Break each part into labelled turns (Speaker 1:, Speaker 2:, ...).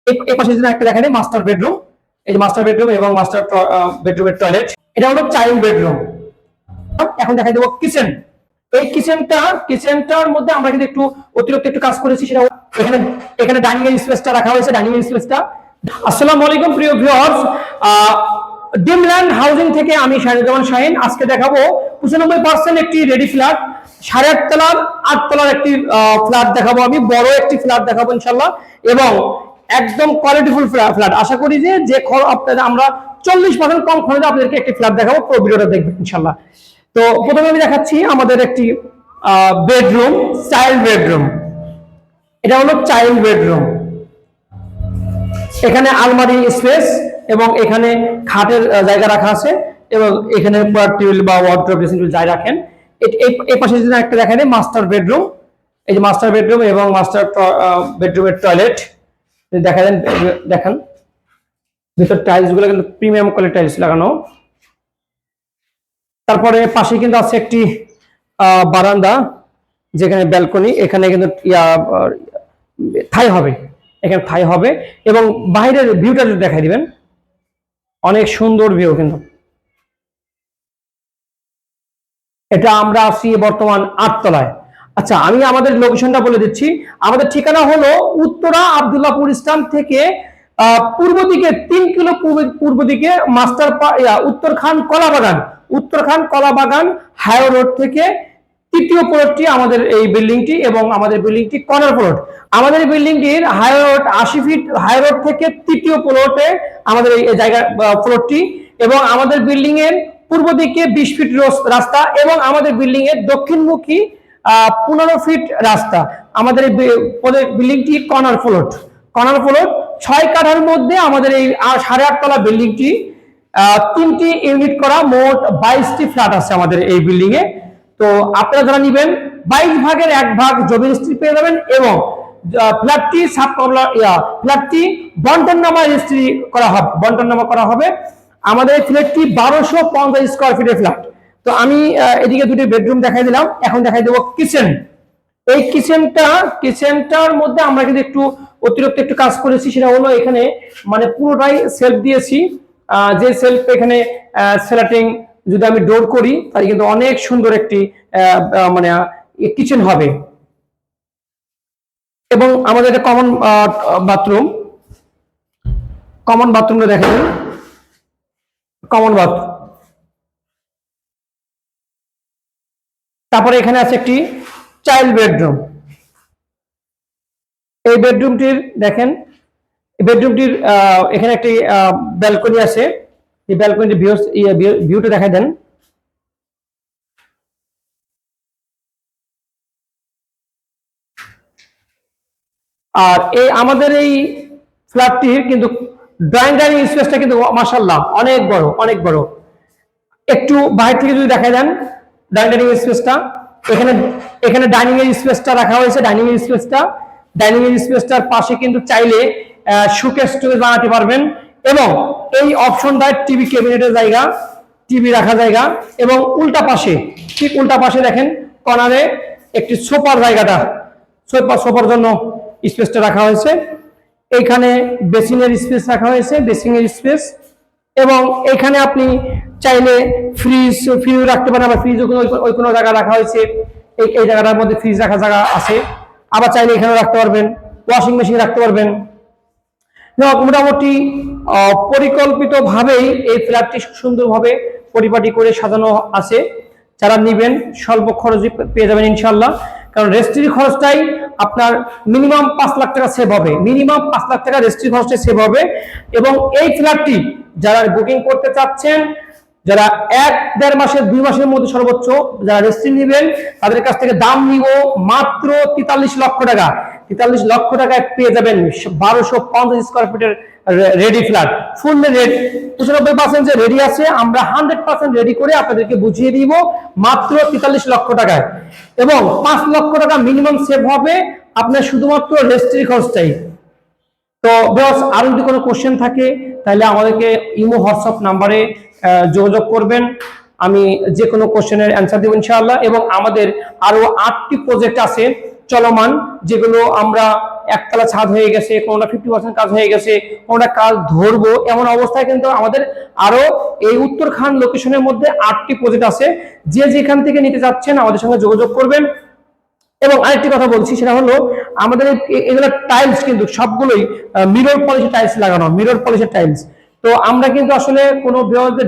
Speaker 1: এই পাশে যদি একটা দেখেন মাস্টার বেডরুম, এই যে মাস্টার বেডরুম এবং মাস্টার বেডরুমের টয়লেট, এটা হলো চাইল্ড বেডরুম। এখন দেখাই দেবো কিচেন। এই কিচেনটার মধ্যে আমরা কিন্তু একটু অতিরিক্ত একটু কাজ করেছি, সেটা এখানে এখানে ডাইনিং এর স্পেসটা রাখা হয়েছে, ডাইনিং এর স্পেসটা। আসসালামু আলাইকুম প্রিয় ভিউয়ার্স, ডিমল্যান্ড হাউজিং থেকে আমি শাহিনুজ্জামান শাহিন। আজকে দেখাবো 95% একটি রেডি ফ্ল্যাট, 8.5 তলার 8 তলার একটি ফ্ল্যাট দেখাবো। আমি বড় একটি ফ্ল্যাট দেখাবো ইনশাআল্লাহ, এবং একদম কোয়ালিটিফুল ফ্ল্যাট। আশা করি যে আপনাদের আমরা 40% কম খরচে আপনাদেরকে একটি ফ্ল্যাট দেখাবো। পুরো ভিডিওটা দেখবেন ইনশাআল্লাহ। তো প্রথমে আমি দেখাচ্ছি আমাদের একটি বেডরুম, চাইল্ড বেডরুম। এটা হলো চাইল্ড বেডরুম। এখানে আলমারি স্পেস এবং এখানে খাটের জায়গা রাখা আছে, এবং এখানে টেবিল বা ওয়ার্ডরোব, ড্রেসিং টেবিল যাই রাখেন। এই পাশে যদি একটা দেখেন মাস্টার বেডরুম, এই যে মাস্টার বেডরুম এবং মাস্টার বেডরুমের টয়লেট দেখা দেন, দেখেন ভিতর টাইলস গুলো কিন্তু প্রিমিয়াম কোয়ালিটি টাইলস লাগানো। তারপরে পাশে কিন্তু আছে একটি বারান্দা, যেখানে ব্যালকনি, এখানে কিন্তু থাই হবে, এখানে থাই হবে, এবং বাইরের ভিউটা যদি দেখাই দিবেন, অনেক সুন্দর ভিউ। কিন্তু এটা আমরা আছি বর্তমান 8 তলায়। আচ্ছা, আমি আমাদের লোকেশনটা বলে দিচ্ছি। আমাদের ঠিকানা হলো উত্তরা আব্দুল্লাহপুর স্ট্যান্ড থেকে পূর্ব দিকে 3 কিলো পূর্ব দিকে উত্তরখান কলাবাগান হাইওয়ে রোড থেকে তৃতীয় প্লটটি আমাদের এই বিল্ডিংটি, এবং আমাদের বিল্ডিংটি কর্নার প্লট। আমাদের এই বিল্ডিংটির highway road 80 feet, high road থেকে তৃতীয় প্লটে আমাদের এই জায়গা প্লটটি, এবং আমাদের বিল্ডিং এর পূর্ব দিকে 20 ফিট রাস্তা, এবং আমাদের বিল্ডিং এর দক্ষিণমুখী 15 ফিট রাস্তা। আমাদের এই বিল্ডিংটি কর্নার প্লট। 6 কাঠার মধ্যে আমাদের এই 8.5 তলা বিল্ডিংটি 3টি ইউনিট করা, মোট 22টি ফ্ল্যাট আছে আমাদের এই বিল্ডিং এ। তো আপনারা যারা নেবেন 22 ভাগের 1 ভাগ জমি রেজিস্ট্রি পেয়ে যাবেন, এবং ফ্ল্যাটটি বন্টননামা রেজিস্ট্রি করা হবে। আমাদের এই ফ্ল্যাটটি 1250 স্কয়ার ফিটের ফ্ল্যাট। তো আমি এদিকে দুটি বেডরুম দেখাই দিলাম, এখন দেখাই দেবো কিচেন। এই কিচেনটার মধ্যে আমরা কিন্তু একটু অতিরিক্ত একটু কাজ করেছি, সেটা হলো এখানে মানে পুরোটাই সেলফ দিয়েছি। যে সেলফ এখানে সেলাটিং যদি আমি ডোর করি, তাহলে কিন্তু অনেক সুন্দর একটি মানে কিচেন হবে। এবং আমাদের একটা কমন বাথরুমটা দেখেন, কমন বাথরুম। তারপরে এখানে আছে একটি চাইল্ড বেডরুম। এই বেডরুমটির দেখেন, বেডরুমটির এখানে একটি ব্যালকনি আছে। এই ব্যালকনির ভিউটা দেখাই দেন। আর এই আমাদের এই ফ্ল্যাটটির কিন্তু ডাইনিং স্পেসটা কিন্তু মাশাআল্লাহ অনেক বড়। একটু বাইরে থেকে যদি দেখাই দেন ডাইনিং স্পেসটা, এখানে ডাইনিং এর স্পেসটা রাখা হয়েছে। ডাইনিং এর স্পেসটার পাশে কিন্তু চাইলে শোকেস বানাতে পারবেন, এবং এই অপশনটায় টিভি ক্যাবিনেটের জায়গা, টিভি রাখা জায়গা, এবং ঠিক উল্টা পাশে দেখেন কর্নারে একটি সোফার জায়গাটা, সোফার জন্য স্পেসটা রাখা হয়েছে। এইখানে বেসিনের স্পেস রাখা হয়েছে, এবং এখানে আপনি চাইলে ফ্রিজ রাখতে পারেন, আবার ফ্রিজ ওই কোনো জায়গা রাখা হয়েছে। এই জায়গাটার মধ্যে ফ্রিজ রাখার জায়গা আছে, আবার চাইলে এখানে রাখতে পারবেন, ওয়াশিং মেশিন রাখতে পারবেন। মোটামুটি পরিকল্পিতভাবেই এই ফ্ল্যাটটি সুন্দরভাবে পরিপাটি করে সাজানো আছে। যারা নেবেন স্বল্প খরচে পেয়ে যাবেন ইনশাআল্লাহ, কারণ রেজিস্ট্রি খরচটাই আপনার মিনিমাম 5 লাখ টাকা সেভ হবে। রেজিস্ট্রি খরচটা সেভ হবে। এবং এই ফ্ল্যাটটি যারা বুকিং করতে চাচ্ছেন, যারা 1-1.5 মাসের 2 মাসের মধ্যে সর্বোচ্চ যারা রেজিস্ট্রি নেবেন, তাদের কাছ থেকে দাম নিব মাত্র 43 লক্ষ টাকা। 43 লক্ষ টাকায় পেয়ে যাবেন 1250 স্কয়ার ফিটের রেডি ফ্ল্যাট। ফুল রেডি, 95% যে রেডি আছে, আমরা 100% রেডি করে আপনাদেরকে বুঝিয়ে দিব মাত্র 43 লক্ষ টাকায়, এবং 5 লক্ষ টাকা মিনিমাম সেভ হবে আপনার শুধুমাত্র রেজিস্ট্রি খরচটাই। তো বস, আর যদি কোনো কোশ্চেন থাকে তাহলে আমাদেরকে ইমো হোয়াটসঅ্যাপ নাম্বারে যোগাযোগ করবেন, আমি যে কোনো কোশ্চেনের অ্যান্সার দেব ইনশাআল্লাহ। এবং আমাদের আরো 8টি প্রজেক্ট আছে, চলমান, যেগুলো আমরা একতলা ছাদ হয়ে গেছে, কোনটা 50% কাজ হয়ে গেছে, কোনটা কাজ ধরবো, এমন অবস্থায় কিন্তু আমাদের আরো এই উত্তরখান লোকেশনের মধ্যে 8টি প্রজেক্ট আছে। যে যেখান থেকে নিতে চাচ্ছেন আমাদের সঙ্গে যোগাযোগ করবেন। এবং আরেকটি কথা বলছি, সেটা হলো আমাদের এগুলো টাইলস কিন্তু সবগুলোই মিরর পলিশের টাইলস লাগানো, মিরর পলিশের টাইলস। তো আমরা কিন্তু আসলে কোনো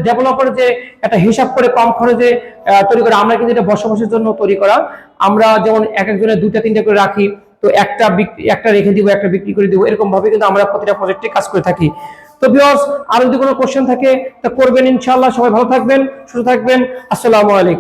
Speaker 1: ডেভেলপার যে একটা হিসাব করে কম খরচে তৈরি করা, আমরা কিন্তু এটা বসবাসের জন্য তৈরি করা। আমরা যেমন এক একজনের 2টা 3টা করে রাখি, তো একটা রেখে দিব, একটা বিক্রি করে দিব, এরকম ভাবে কিন্তু আমরা প্রতিটা প্রজেক্টে কাজ করে থাকি। তো ভিউয়ার্স, আর যদি কোনো কোশ্চেন থাকে তা করবেন ইনশাআল্লাহ। সবাই ভালো থাকবেন, সুস্থ থাকবেন। আসসালামু আলাইকুম।